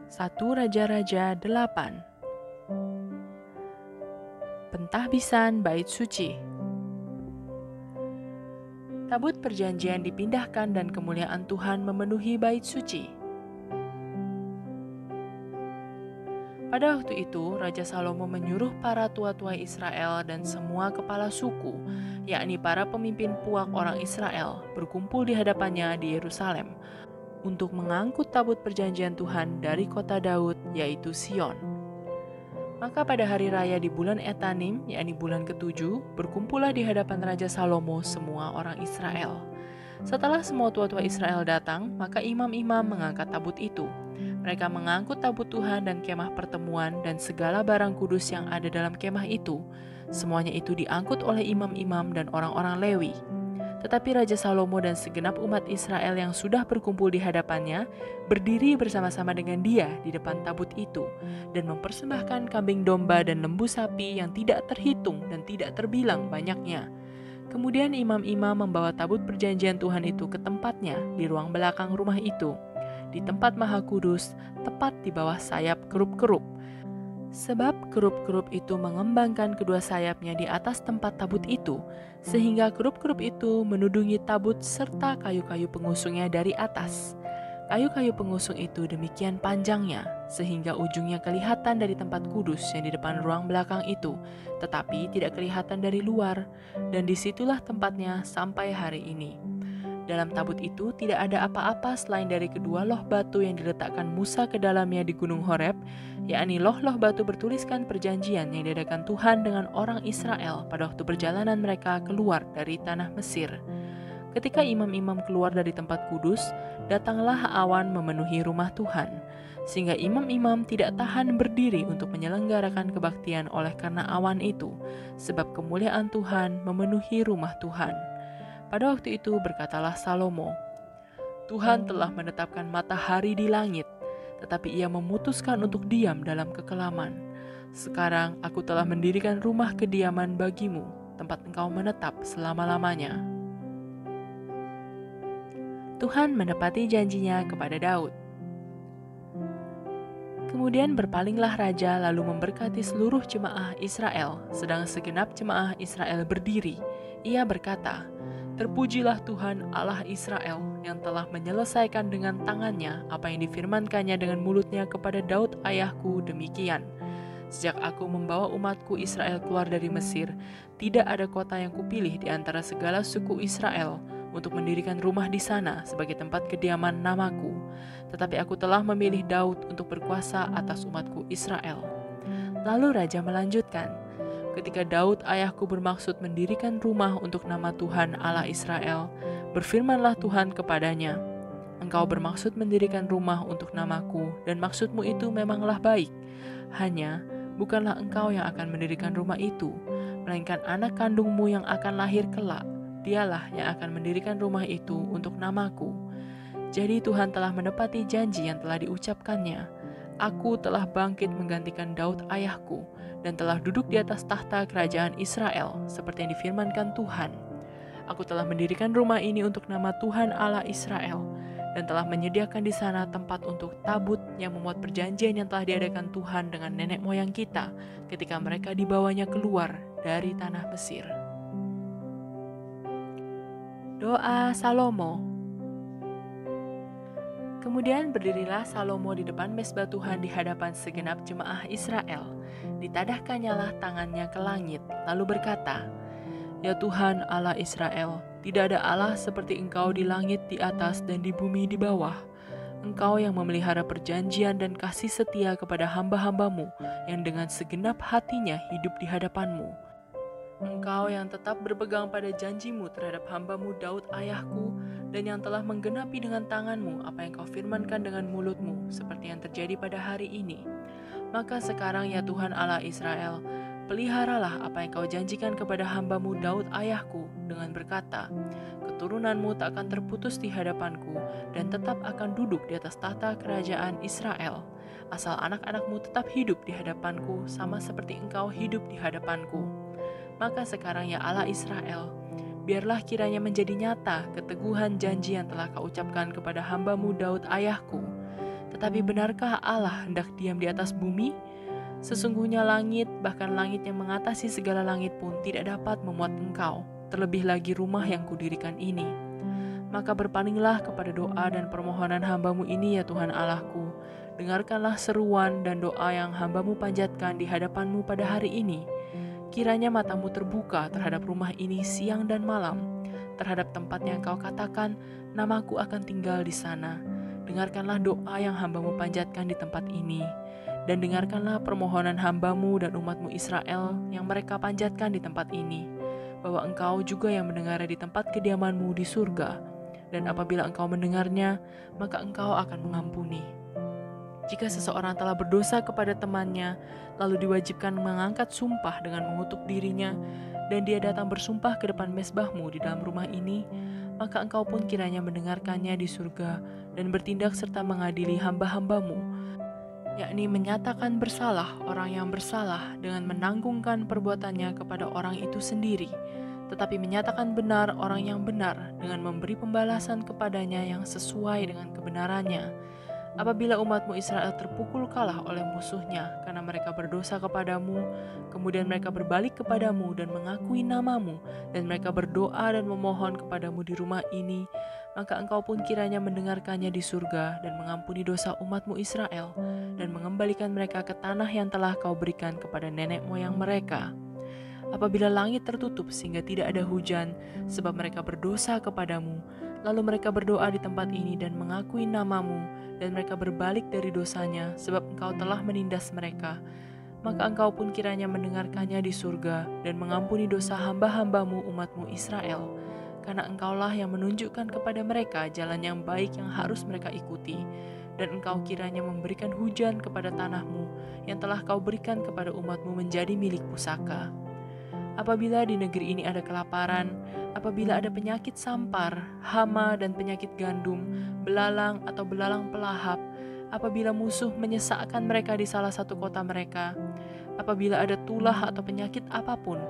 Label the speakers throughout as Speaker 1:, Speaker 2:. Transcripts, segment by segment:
Speaker 1: 1 Raja-Raja 8. Pentahbisan Bait Suci. Tabut perjanjian dipindahkan dan kemuliaan Tuhan memenuhi Bait Suci. Pada waktu itu, Raja Salomo menyuruh para tua-tua Israel dan semua kepala suku, yakni para pemimpin puak orang Israel, berkumpul di hadapannya di Yerusalem untuk mengangkut tabut perjanjian Tuhan dari kota Daud, yaitu Sion. Maka pada hari raya di bulan Etanim, yakni bulan ke-7, berkumpullah di hadapan Raja Salomo semua orang Israel. Setelah semua tua-tua Israel datang, maka imam-imam mengangkat tabut itu. Mereka mengangkut tabut Tuhan dan kemah pertemuan dan segala barang kudus yang ada dalam kemah itu. Semuanya itu diangkut oleh imam-imam dan orang-orang Lewi. Tetapi Raja Salomo dan segenap umat Israel yang sudah berkumpul di hadapannya berdiri bersama-sama dengan dia di depan tabut itu dan mempersembahkan kambing domba dan lembu sapi yang tidak terhitung dan tidak terbilang banyaknya. Kemudian imam-imam membawa tabut perjanjian Tuhan itu ke tempatnya di ruang belakang rumah itu, di tempat Maha Kudus, tepat di bawah sayap kerup-kerup. Sebab kerup-kerup itu mengembangkan kedua sayapnya di atas tempat tabut itu, sehingga kerup-kerup itu menudungi tabut serta kayu-kayu pengusungnya dari atas. Kayu-kayu pengusung itu demikian panjangnya, sehingga ujungnya kelihatan dari tempat kudus yang di depan ruang belakang itu, tetapi tidak kelihatan dari luar, dan disitulah tempatnya sampai hari ini. Dalam tabut itu tidak ada apa-apa selain dari kedua loh batu yang diletakkan Musa ke dalamnya di Gunung Horeb, yakni loh-loh batu bertuliskan perjanjian yang diadakan Tuhan dengan orang Israel pada waktu perjalanan mereka keluar dari tanah Mesir. Ketika imam-imam keluar dari tempat kudus, datanglah awan memenuhi rumah Tuhan, sehingga imam-imam tidak tahan berdiri untuk menyelenggarakan kebaktian oleh karena awan itu, sebab kemuliaan Tuhan memenuhi rumah Tuhan. Pada waktu itu berkatalah Salomo, Tuhan telah menetapkan matahari di langit, tetapi ia memutuskan untuk diam dalam kekelaman. Sekarang aku telah mendirikan rumah kediaman bagimu, tempat engkau menetap selama-lamanya. Tuhan menepati janjinya kepada Daud. Kemudian berpalinglah raja lalu memberkati seluruh jemaah Israel, sedang segenap jemaah Israel berdiri. Ia berkata, Terpujilah Tuhan Allah Israel yang telah menyelesaikan dengan tangannya apa yang difirmankannya dengan mulutnya kepada Daud ayahku demikian. Sejak aku membawa umatku Israel keluar dari Mesir, tidak ada kota yang kupilih di antara segala suku Israel untuk mendirikan rumah di sana sebagai tempat kediaman namaku. Tetapi aku telah memilih Daud untuk berkuasa atas umatku Israel. Lalu raja melanjutkan, Ketika Daud ayahku bermaksud mendirikan rumah untuk nama Tuhan Allah Israel, berfirmanlah Tuhan kepadanya, Engkau bermaksud mendirikan rumah untuk namaku, dan maksudmu itu memanglah baik. Hanya, bukanlah engkau yang akan mendirikan rumah itu, melainkan anak kandungmu yang akan lahir kelak. Dialah yang akan mendirikan rumah itu untuk namaku. Jadi Tuhan telah menepati janji yang telah diucapkannya. Aku telah bangkit menggantikan Daud ayahku, dan telah duduk di atas tahta kerajaan Israel, seperti yang difirmankan Tuhan. Aku telah mendirikan rumah ini untuk nama Tuhan Allah Israel, dan telah menyediakan di sana tempat untuk tabut yang memuat perjanjian yang telah diadakan Tuhan dengan nenek moyang kita, ketika mereka dibawanya keluar dari tanah Mesir. Doa Salomo. Kemudian berdirilah Salomo di depan mezbah Tuhan di hadapan segenap jemaah Israel. Ditadahkannyalah tangannya ke langit, lalu berkata, Ya Tuhan Allah Israel, tidak ada Allah seperti Engkau di langit di atas dan di bumi di bawah. Engkau yang memelihara perjanjian dan kasih setia kepada hamba-hambamu yang dengan segenap hatinya hidup di hadapanmu. Engkau yang tetap berpegang pada janjimu terhadap hambamu Daud ayahku, dan yang telah menggenapi dengan tanganmu apa yang kau firmankan dengan mulutmu, seperti yang terjadi pada hari ini. Maka sekarang ya Tuhan Allah Israel, peliharalah apa yang kau janjikan kepada hambamu Daud ayahku, dengan berkata, Keturunanmu tak akan terputus di hadapanku, dan tetap akan duduk di atas tahta kerajaan Israel, asal anak-anakmu tetap hidup di hadapanku, sama seperti engkau hidup di hadapanku. Maka sekarang ya Allah Israel, biarlah kiranya menjadi nyata keteguhan janji yang telah kau ucapkan kepada hambamu Daud ayahku. Tetapi benarkah Allah hendak diam di atas bumi? Sesungguhnya langit, bahkan langit yang mengatasi segala langit pun tidak dapat memuat Engkau, terlebih lagi rumah yang kudirikan ini. Maka berpalinglah kepada doa dan permohonan hamba-Mu ini ya Tuhan Allahku. Dengarkanlah seruan dan doa yang hamba-Mu panjatkan di hadapan-Mu pada hari ini. Kiranya mata-Mu terbuka terhadap rumah ini siang dan malam, terhadap tempat yang Engkau katakan, namaku akan tinggal di sana. Dengarkanlah doa yang hamba-Mu panjatkan di tempat ini. Dan dengarkanlah permohonan hamba-Mu dan umat-Mu Israel yang mereka panjatkan di tempat ini, bahwa Engkau juga yang mendengarnya di tempat kediaman-Mu di surga. Dan apabila Engkau mendengarnya, maka Engkau akan mengampuni. Jika seseorang telah berdosa kepada temannya, lalu diwajibkan mengangkat sumpah dengan mengutuk dirinya, dan dia datang bersumpah ke depan mezbah-Mu di dalam rumah ini, maka Engkau pun kiranya mendengarkannya di surga dan bertindak serta mengadili hamba-hamba-Mu, yakni menyatakan bersalah orang yang bersalah dengan menanggungkan perbuatannya kepada orang itu sendiri, tetapi menyatakan benar orang yang benar dengan memberi pembalasan kepadanya yang sesuai dengan kebenarannya. Apabila umat-Mu Israel terpukul kalah oleh musuhnya karena mereka berdosa kepadamu, kemudian mereka berbalik kepadamu dan mengakui namamu, dan mereka berdoa dan memohon kepadamu di rumah ini, maka Engkau pun kiranya mendengarkannya di surga dan mengampuni dosa umat-Mu Israel, dan mengembalikan mereka ke tanah yang telah Kau berikan kepada nenek moyang mereka. Apabila langit tertutup sehingga tidak ada hujan, sebab mereka berdosa kepadamu, lalu mereka berdoa di tempat ini dan mengakui namamu, dan mereka berbalik dari dosanya, sebab Engkau telah menindas mereka, maka Engkau pun kiranya mendengarkannya di surga dan mengampuni dosa hamba-hamba-Mu umat-Mu Israel, karena Engkaulah yang menunjukkan kepada mereka jalan yang baik yang harus mereka ikuti, dan Engkau kiranya memberikan hujan kepada tanah-Mu yang telah Kau berikan kepada umat-Mu menjadi milik pusaka. Apabila di negeri ini ada kelaparan, apabila ada penyakit sampar, hama dan penyakit gandum, belalang atau belalang pelahap, apabila musuh menyesakkan mereka di salah satu kota mereka, apabila ada tulah atau penyakit apapun,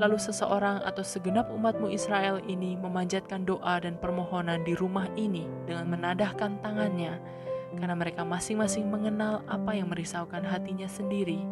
Speaker 1: lalu seseorang atau segenap umat-Mu Israel ini memanjatkan doa dan permohonan di rumah ini dengan menadahkan tangannya, karena mereka masing-masing mengenal apa yang merisaukan hatinya sendiri,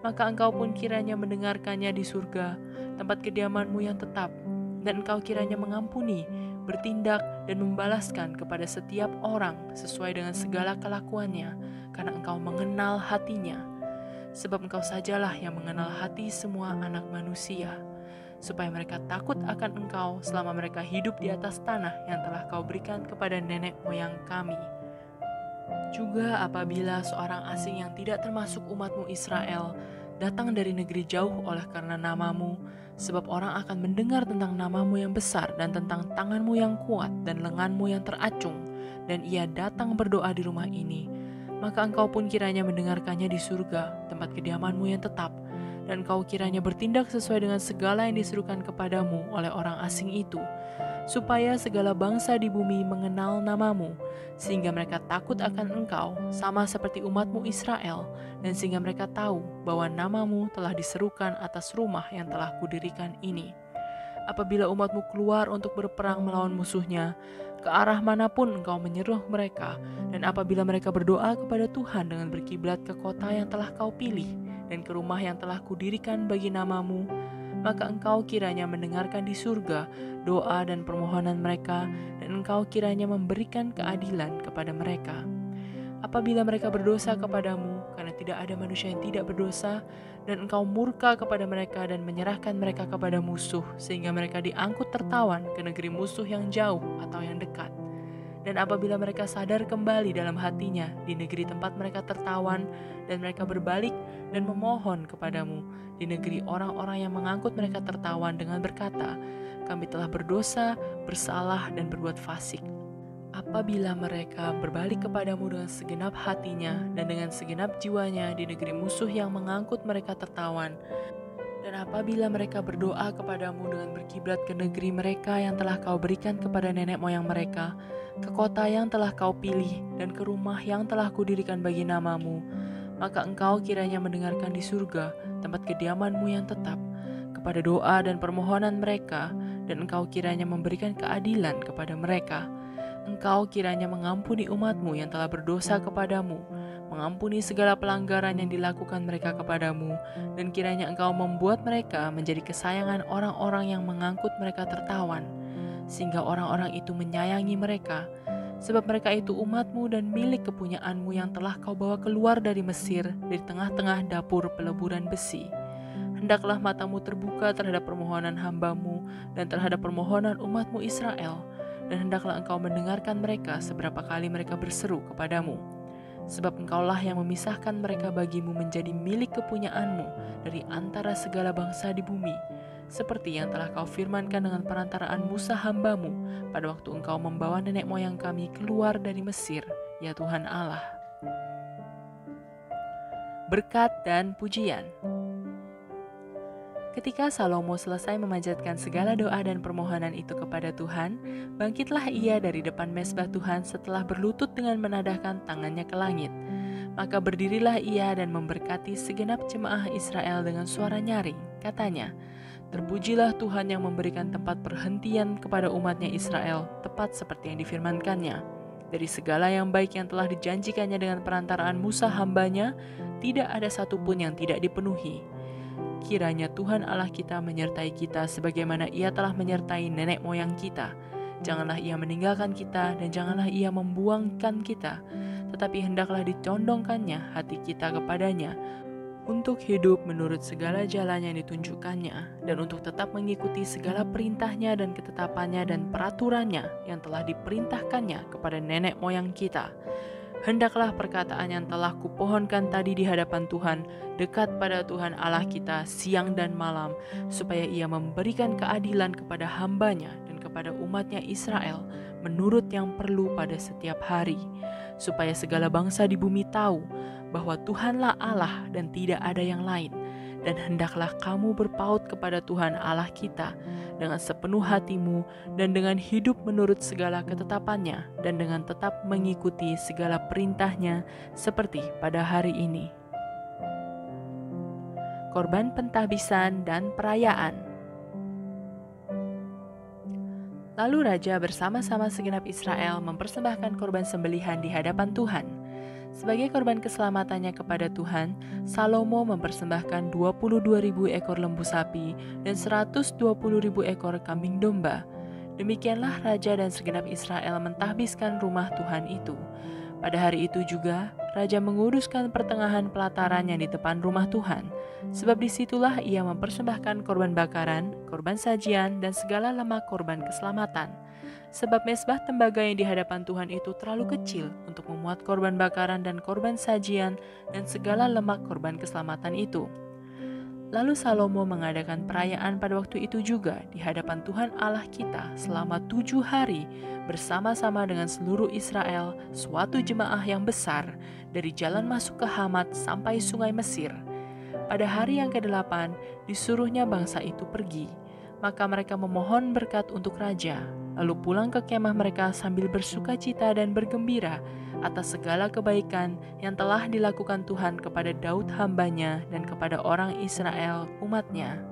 Speaker 1: maka Engkau pun kiranya mendengarkannya di surga, tempat kediaman-Mu yang tetap, dan Engkau kiranya mengampuni, bertindak, dan membalaskan kepada setiap orang sesuai dengan segala kelakuannya, karena Engkau mengenal hatinya. Sebab Engkau sajalah yang mengenal hati semua anak manusia, supaya mereka takut akan Engkau selama mereka hidup di atas tanah yang telah Kau berikan kepada nenek moyang kami. Juga apabila seorang asing yang tidak termasuk umat-Mu Israel datang dari negeri jauh oleh karena namamu, sebab orang akan mendengar tentang namamu yang besar dan tentang tanganmu yang kuat dan lenganmu yang teracung, dan ia datang berdoa di rumah ini, maka Engkau pun kiranya mendengarkannya di surga, tempat kediaman-Mu yang tetap, dan Engkau kiranya bertindak sesuai dengan segala yang diserukan kepadamu oleh orang asing itu, supaya segala bangsa di bumi mengenal namamu, sehingga mereka takut akan Engkau, sama seperti umat-Mu Israel, dan sehingga mereka tahu bahwa namamu telah diserukan atas rumah yang telah kudirikan ini. Apabila umat-Mu keluar untuk berperang melawan musuhnya, ke arah manapun Engkau menyeruh mereka, dan apabila mereka berdoa kepada Tuhan dengan berkiblat ke kota yang telah Kau pilih, dan ke rumah yang telah kudirikan bagi namamu, maka Engkau kiranya mendengarkan di surga doa dan permohonan mereka, dan Engkau kiranya memberikan keadilan kepada mereka. Apabila mereka berdosa kepadamu, karena tidak ada manusia yang tidak berdosa, dan Engkau murka kepada mereka dan menyerahkan mereka kepada musuh, sehingga mereka diangkut tertawan ke negeri musuh yang jauh atau yang dekat. Dan apabila mereka sadar kembali dalam hatinya di negeri tempat mereka tertawan, dan mereka berbalik dan memohon kepadamu di negeri orang-orang yang mengangkut mereka tertawan dengan berkata, kami telah berdosa, bersalah, dan berbuat fasik. Apabila mereka berbalik kepadamu dengan segenap hatinya dan dengan segenap jiwanya di negeri musuh yang mengangkut mereka tertawan, dan apabila mereka berdoa kepadamu dengan berkiblat ke negeri mereka yang telah Kau berikan kepada nenek moyang mereka, ke kota yang telah Kau pilih, dan ke rumah yang telah Kudirikan bagi namamu, maka Engkau kiranya mendengarkan di surga, tempat kediaman-Mu yang tetap, kepada doa dan permohonan mereka, dan Engkau kiranya memberikan keadilan kepada mereka. Engkau kiranya mengampuni umat-Mu yang telah berdosa kepadamu, mengampuni segala pelanggaran yang dilakukan mereka kepadamu, dan kiranya Engkau membuat mereka menjadi kesayangan orang-orang yang mengangkut mereka tertawan, sehingga orang-orang itu menyayangi mereka, sebab mereka itu umat-Mu dan milik kepunyaan-Mu yang telah Kau bawa keluar dari Mesir, dari tengah-tengah dapur peleburan besi. Hendaklah mata-Mu terbuka terhadap permohonan hamba-Mu dan terhadap permohonan umat-Mu Israel, dan hendaklah Engkau mendengarkan mereka seberapa kali mereka berseru kepadamu. Sebab Engkaulah yang memisahkan mereka bagimu menjadi milik kepunyaan-Mu dari antara segala bangsa di bumi, seperti yang telah Kau firmankan dengan perantaraan Musa hamba-Mu pada waktu Engkau membawa nenek moyang kami keluar dari Mesir, ya Tuhan Allah. Berkat dan pujian. Ketika Salomo selesai memanjatkan segala doa dan permohonan itu kepada Tuhan, bangkitlah ia dari depan mezbah Tuhan setelah berlutut dengan menadahkan tangannya ke langit. Maka berdirilah ia dan memberkati segenap jemaah Israel dengan suara nyaring. Katanya, "Terpujilah Tuhan yang memberikan tempat perhentian kepada umatnya Israel, tepat seperti yang difirmankannya. Dari segala yang baik yang telah dijanjikannya dengan perantaraan Musa hambanya, tidak ada satupun yang tidak dipenuhi. Kiranya Tuhan Allah kita menyertai kita sebagaimana Ia telah menyertai nenek moyang kita. Janganlah Ia meninggalkan kita dan janganlah Ia membuangkan kita, tetapi hendaklah dicondongkannya hati kita kepadanya, untuk hidup menurut segala jalan yang ditunjukkannya, dan untuk tetap mengikuti segala perintahnya dan ketetapannya dan peraturannya yang telah diperintahkannya kepada nenek moyang kita. Hendaklah perkataan yang telah kupohonkan tadi di hadapan Tuhan dekat pada Tuhan Allah kita siang dan malam, supaya Ia memberikan keadilan kepada hambanya dan kepada umatnya Israel menurut yang perlu pada setiap hari, supaya segala bangsa di bumi tahu bahwa Tuhanlah Allah dan tidak ada yang lain. Dan hendaklah kamu berpaut kepada Tuhan Allah kita dengan sepenuh hatimu dan dengan hidup menurut segala ketetapannya dan dengan tetap mengikuti segala perintahnya seperti pada hari ini." Korban pentahbisan dan perayaan. Lalu raja bersama-sama segenap Israel mempersembahkan korban sembelihan di hadapan Tuhan. Sebagai korban keselamatannya kepada Tuhan, Salomo mempersembahkan 22.000 ekor lembu sapi dan 120.000 ekor kambing domba. Demikianlah raja dan segenap Israel mentahbiskan rumah Tuhan itu. Pada hari itu juga, raja menguruskan pertengahan pelataran yang di depan rumah Tuhan, sebab disitulah ia mempersembahkan korban bakaran, korban sajian, dan segala lemak korban keselamatan. Sebab mezbah tembaga yang di hadapan Tuhan itu terlalu kecil untuk memuat korban bakaran dan korban sajian dan segala lemak korban keselamatan itu. Lalu Salomo mengadakan perayaan pada waktu itu juga di hadapan Tuhan Allah kita selama 7 hari bersama-sama dengan seluruh Israel, suatu jemaah yang besar dari jalan masuk ke Hamat sampai sungai Mesir. Pada hari yang ke-8 disuruhnya bangsa itu pergi. Maka mereka memohon berkat untuk raja, lalu pulang ke kemah mereka sambil bersuka cita dan bergembira atas segala kebaikan yang telah dilakukan Tuhan kepada Daud hambanya dan kepada orang Israel umatnya.